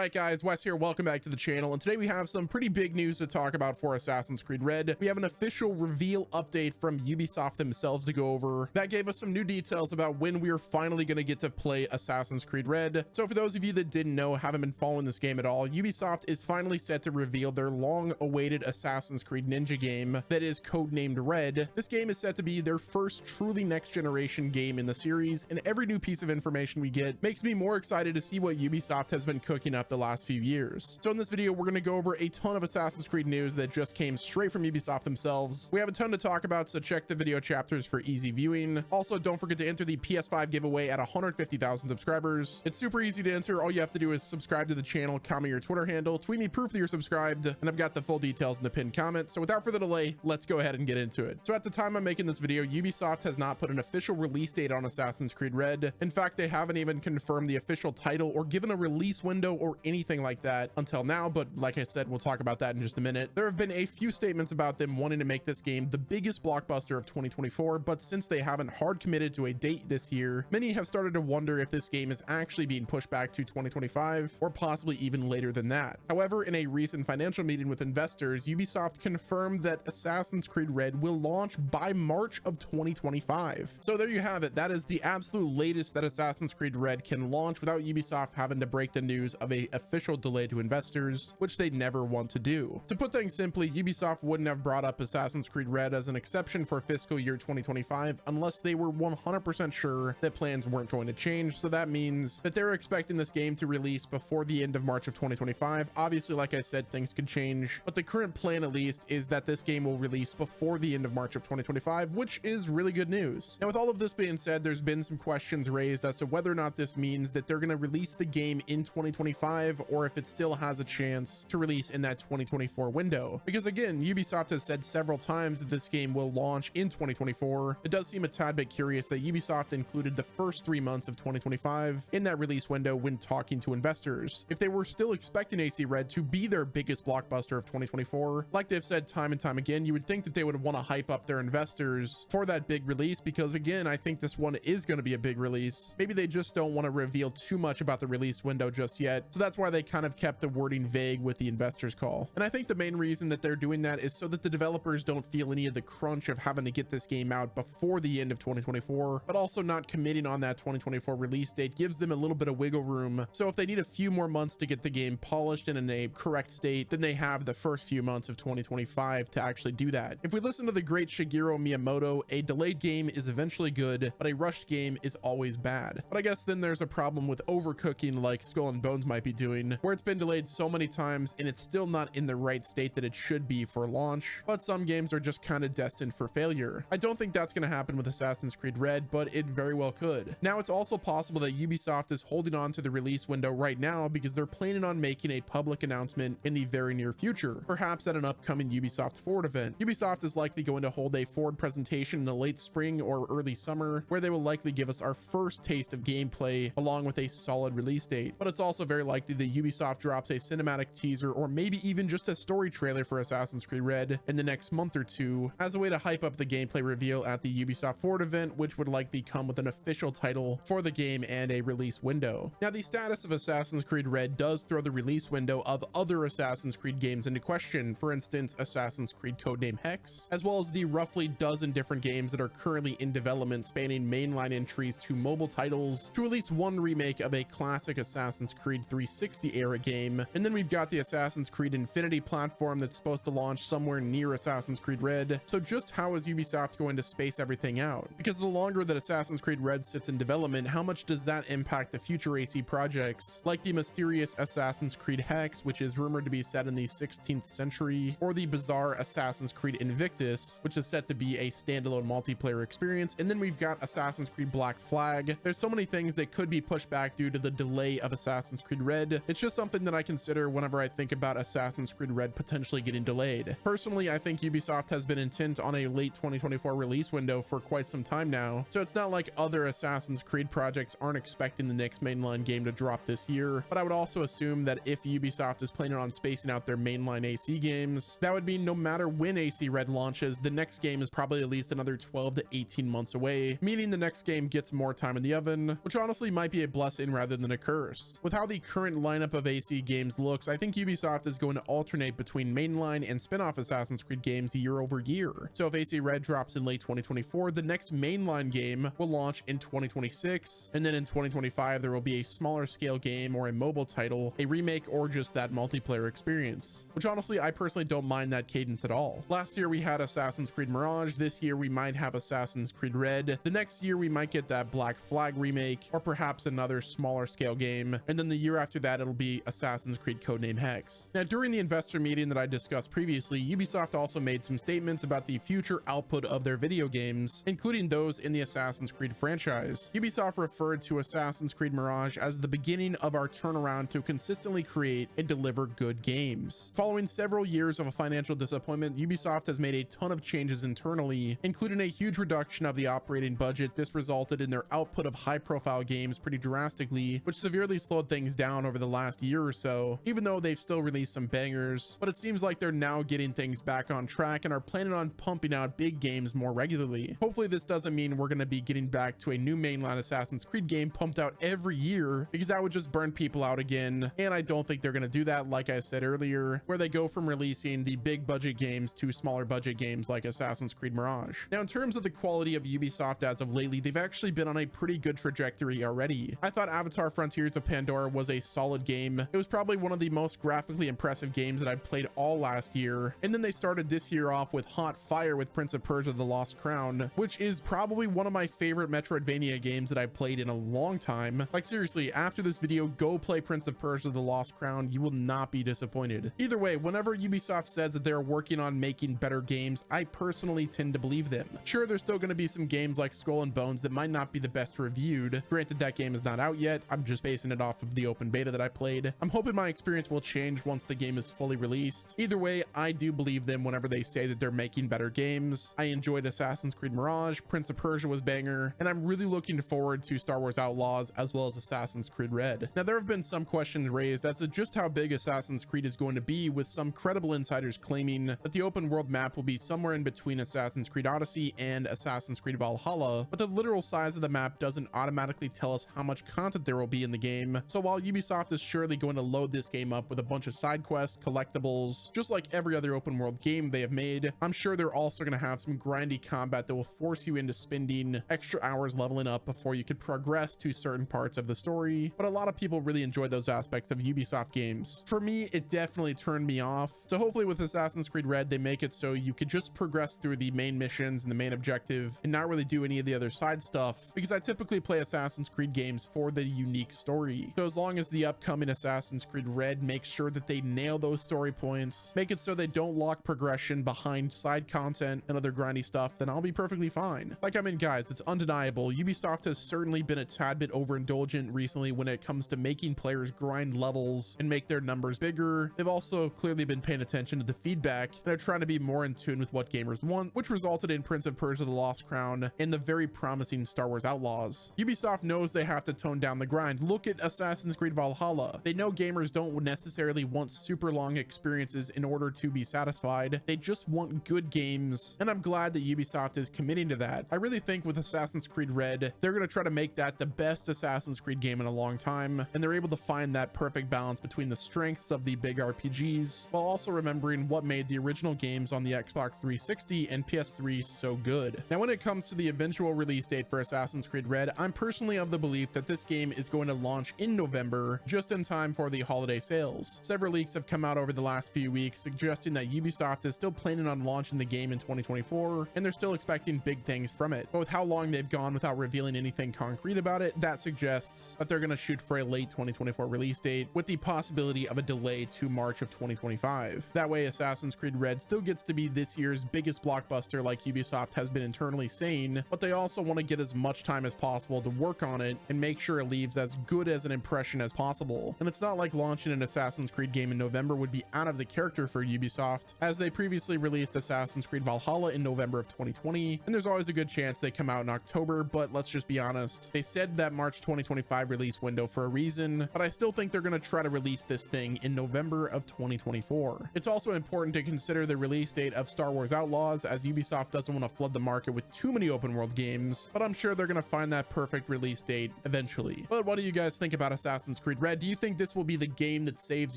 Alright guys, Wes here, welcome back to the channel, and today we have some pretty big news to talk about for Assassin's Creed Red. We have an official reveal update from Ubisoft themselves to go over that gave us some new details about when we are finally going to get to play Assassin's Creed Red. So for those of you that didn't know, haven't been following this game at all, Ubisoft is finally set to reveal their long-awaited Assassin's Creed Ninja game that is codenamed Red. This game is set to be their first truly next-generation game in the series, and every new piece of information we get makes me more excited to see what Ubisoft has been cooking up the last few years. So in this video, we're going to go over a ton of Assassin's Creed news that just came straight from Ubisoft themselves. We have a ton to talk about, so check the video chapters for easy viewing. Also, don't forget to enter the PS5 giveaway at 150,000 subscribers. It's super easy to enter. All you have to do is subscribe to the channel, comment your Twitter handle, tweet me proof that you're subscribed, and I've got the full details in the pinned comment. So without further delay, let's go ahead and get into it. So at the time I'm making this video, Ubisoft has not put an official release date on Assassin's Creed Red. In fact, they haven't even confirmed the official title or given a release window or anything like that until now, but like I said, we'll talk about that in just a minute. There have been a few statements about them wanting to make this game the biggest blockbuster of 2024, but since they haven't hard committed to a date this year, many have started to wonder if this game is actually being pushed back to 2025 or possibly even later than that. However, in a recent financial meeting with investors, Ubisoft confirmed that Assassin's Creed Red will launch by March of 2025. So there you have it. That is the absolute latest that Assassin's Creed Red can launch without Ubisoft having to break the news of a official delay to investors, which they never want to do. To put things simply, Ubisoft wouldn't have brought up Assassin's Creed Red as an exception for fiscal year 2025 unless they were 100% sure that plans weren't going to change. So that means that they're expecting this game to release before the end of March of 2025. Obviously, like I said, things could change, but the current plan at least is that this game will release before the end of March of 2025, which is really good news. Now, with all of this being said, there's been some questions raised as to whether or not this means that they're going to release the game in 2025 or if it still has a chance to release in that 2024 window. Because again, Ubisoft has said several times that this game will launch in 2024. It does seem a tad bit curious that Ubisoft included the first 3 months of 2025 in that release window when talking to investors. If they were still expecting AC Red to be their biggest blockbuster of 2024, like they've said time and time again, you would think that they would want to hype up their investors for that big release, because again, I think this one is going to be a big release. Maybe they just don't want to reveal too much about the release window just yet, so that's why they kind of kept the wording vague with the investors call. And I think the main reason that they're doing that is so that the developers don't feel any of the crunch of having to get this game out before the end of 2024, but also not committing on that 2024 release date gives them a little bit of wiggle room. So if they need a few more months to get the game polished and in a correct state, then they have the first few months of 2025 to actually do that. If we listen to the great Shigeru Miyamoto, a delayed game is eventually good, but a rushed game is always bad. But I guess then there's a problem with overcooking like Skull and Bones might be doing, where it's been delayed so many times and it's still not in the right state that it should be for launch, but some games are just kind of destined for failure. I don't think that's going to happen with Assassin's Creed Red, but it very well could. Now, it's also possible that Ubisoft is holding on to the release window right now because they're planning on making a public announcement in the very near future, perhaps at an upcoming Ubisoft Forward event. Ubisoft is likely going to hold a Forward presentation in the late spring or early summer, where they will likely give us our first taste of gameplay along with a solid release date. But it's also very likely that Ubisoft drops a cinematic teaser or maybe even just a story trailer for Assassin's Creed Red in the next month or two as a way to hype up the gameplay reveal at the Ubisoft Forward event, which would likely come with an official title for the game and a release window. Now, the status of Assassin's Creed Red does throw the release window of other Assassin's Creed games into question, for instance, Assassin's Creed Codename Hex, as well as the roughly dozen different games that are currently in development spanning mainline entries to mobile titles to at least one remake of a classic Assassin's Creed 360 era game. And then we've got the Assassin's Creed Infinity platform that's supposed to launch somewhere near Assassin's Creed Red. So just how is Ubisoft going to space everything out? Because the longer that Assassin's Creed Red sits in development, how much does that impact the future AC projects like the mysterious Assassin's Creed Hex, which is rumored to be set in the 16th century, or the bizarre Assassin's Creed Invictus, which is set to be a standalone multiplayer experience. And then we've got Assassin's Creed Black Flag. There's so many things that could be pushed back due to the delay of Assassin's Creed Red. It's just something that I consider whenever I think about Assassin's Creed Red potentially getting delayed. Personally, I think Ubisoft has been intent on a late 2024 release window for quite some time now, so it's not like other Assassin's Creed projects aren't expecting the next mainline game to drop this year. But I would also assume that if Ubisoft is planning on spacing out their mainline AC games, that would mean no matter when AC Red launches, the next game is probably at least another 12 to 18 months away, meaning the next game gets more time in the oven, which honestly might be a blessing rather than a curse. With how the current current lineup of AC games looks, I think Ubisoft is going to alternate between mainline and spin-off Assassin's Creed games year over year. So if AC Red drops in late 2024, the next mainline game will launch in 2026, and then in 2025 there will be a smaller scale game or a mobile title, a remake, or just that multiplayer experience, which honestly I personally don't mind that cadence at all. Last year we had Assassin's Creed Mirage, this year we might have Assassin's Creed Red, the next year we might get that Black Flag remake, or perhaps another smaller scale game, and then the year after that it'll be Assassin's Creed Codename Hex. Now during the investor meeting that I discussed previously, Ubisoft also made some statements about the future output of their video games, including those in the Assassin's Creed franchise. Ubisoft referred to Assassin's Creed Mirage as the beginning of our turnaround to consistently create and deliver good games. Following several years of a financial disappointment, Ubisoft has made a ton of changes internally, including a huge reduction of the operating budget. This resulted in their output of high-profile games pretty drastically, which severely slowed things down over the last year or so, even though they've still released some bangers. But it seems like they're now getting things back on track and are planning on pumping out big games more regularly. Hopefully this doesn't mean we're going to be getting back to a new mainline Assassin's Creed game pumped out every year, because that would just burn people out again, and I don't think they're going to do that, like I said earlier, where they go from releasing the big budget games to smaller budget games like Assassin's Creed Mirage. Now in terms of the quality of Ubisoft as of lately, they've actually been on a pretty good trajectory already. I thought Avatar Frontiers of Pandora was a solid game. It was probably one of the most graphically impressive games that I've played all last year, and then they started this year off with hot fire with Prince of Persia: The Lost Crown, which is probably one of my favorite Metroidvania games that I've played in a long time. Like seriously, after this video, go play Prince of Persia: The Lost Crown. You will not be disappointed. Either way, whenever Ubisoft says that they're working on making better games, I personally tend to believe them. Sure, there's still going to be some games like Skull and Bones that might not be the best reviewed. Granted, that game is not out yet. I'm just basing it off of the open beta that I played. I'm hoping my experience will change once the game is fully released. Either way, I do believe them whenever they say that they're making better games. I enjoyed Assassin's Creed Mirage, Prince of Persia was banger, and I'm really looking forward to Star Wars Outlaws as well as Assassin's Creed Red. Now there have been some questions raised as to just how big Assassin's Creed is going to be, with some credible insiders claiming that the open world map will be somewhere in between Assassin's Creed Odyssey and Assassin's Creed Valhalla, but the literal size of the map doesn't automatically tell us how much content there will be in the game. So while Ubisoft is surely going to load this game up with a bunch of side quests, collectibles, just like every other open world game they have made, I'm sure they're also going to have some grindy combat that will force you into spending extra hours leveling up before you could progress to certain parts of the story. But a lot of people really enjoy those aspects of Ubisoft games. For me, it definitely turned me off. So hopefully with Assassin's Creed Red, they make it so you could just progress through the main missions and the main objective and not really do any of the other side stuff, because I typically play Assassin's Creed games for the unique story. So as long as the upcoming Assassin's Creed Red makes sure that they nail those story points, make it so they don't lock progression behind side content and other grindy stuff, then I'll be perfectly fine. Like, I mean, guys, it's undeniable. Ubisoft has certainly been a tad bit overindulgent recently when it comes to making players grind levels and make their numbers bigger. They've also clearly been paying attention to the feedback and are trying to be more in tune with what gamers want, which resulted in Prince of Persia: The Lost Crown and the very promising Star Wars Outlaws. Ubisoft knows they have to tone down the grind. Look at Assassin's Creed Valhalla. They know gamers don't necessarily want super long experiences in order to be satisfied. They just want good games, and I'm glad that Ubisoft is committing to that. I really think with Assassin's Creed Red, they're going to try to make that the best Assassin's Creed game in a long time, and they're able to find that perfect balance between the strengths of the big RPGs while also remembering what made the original games on the Xbox 360 and PS3 so good. Now when it comes to the eventual release date for Assassin's Creed Red, I'm personally of the belief that this game is going to launch in November, just in time for the holiday sales. Several leaks have come out over the last few weeks suggesting that Ubisoft is still planning on launching the game in 2024, and they're still expecting big things from it. But with how long they've gone without revealing anything concrete about it, that suggests that they're going to shoot for a late 2024 release date, with the possibility of a delay to March of 2025. That way Assassin's Creed Red still gets to be this year's biggest blockbuster like Ubisoft has been internally saying, but they also want to get as much time as possible to work on it and make sure it leaves as good as an impression as possible. And it's not like launching an Assassin's Creed game in November would be out of the character for Ubisoft, as they previously released Assassin's Creed Valhalla in November of 2020, and there's always a good chance they come out in October, but let's just be honest, they said that March 2025 release window for a reason, but I still think they're going to try to release this thing in November of 2024. It's also important to consider the release date of Star Wars Outlaws, as Ubisoft doesn't want to flood the market with too many open world games, but I'm sure they're going to find that perfect release date eventually. But what do you guys think about Assassin's Creed Creed Red. Do you think this will be the game that saves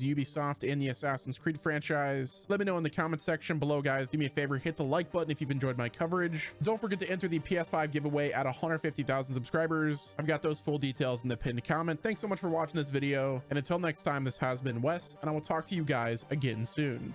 Ubisoft and the Assassin's Creed franchise? Let me know in the comment section below, guys. Do me a favor, hit the like button if you've enjoyed my coverage. Don't forget to enter the PS5 giveaway at 150,000 subscribers. I've got those full details in the pinned comment. Thanks so much for watching this video, and until next time, this has been Wes, and I will talk to you guys again soon.